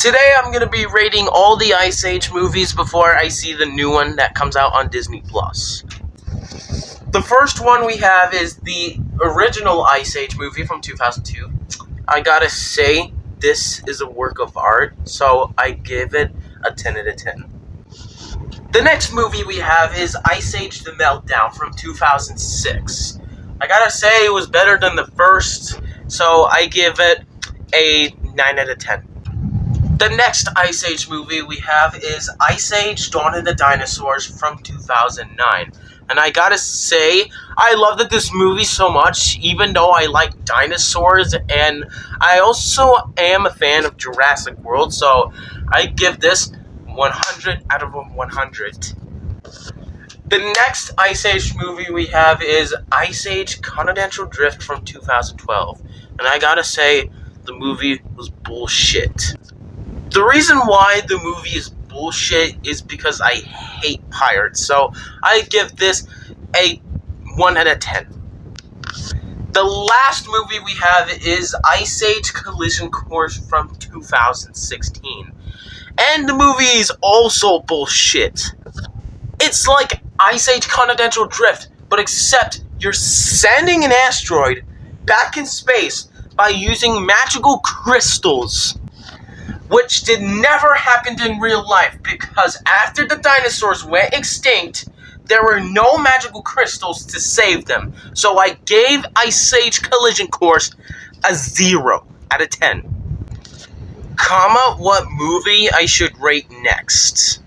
Today I'm going to be rating all the Ice Age movies before I see the new one that comes out on Disney+. The first one we have is the original Ice Age movie from 2002. I gotta say, this is a work of art, so I give it a 10 out of 10. The next movie we have is Ice Age the Meltdown from 2006. I gotta say, it was better than the first, so I give it a 9 out of 10. The next Ice Age movie we have is Ice Age Dawn of the Dinosaurs from 2009. And I gotta say, I loved this movie so much, even though I like dinosaurs, and I also am a fan of Jurassic World, so I give this 100 out of 100. The next Ice Age movie we have is Ice Age Continental Drift from 2012. And I gotta say, the movie was bullshit. The reason why the movie is bullshit is because I hate pirates, so I give this a 1 out of 10. The last movie we have is Ice Age Collision Course from 2016. And the movie is also bullshit. It's like Ice Age Continental Drift, but except you're sending an asteroid back in space by using magical crystals, which did never happen in real life, because after the dinosaurs went extinct, there were no magical crystals to save them. So I gave Ice Age Collision Course a 0 out of 10. Comment what movie I should rate next.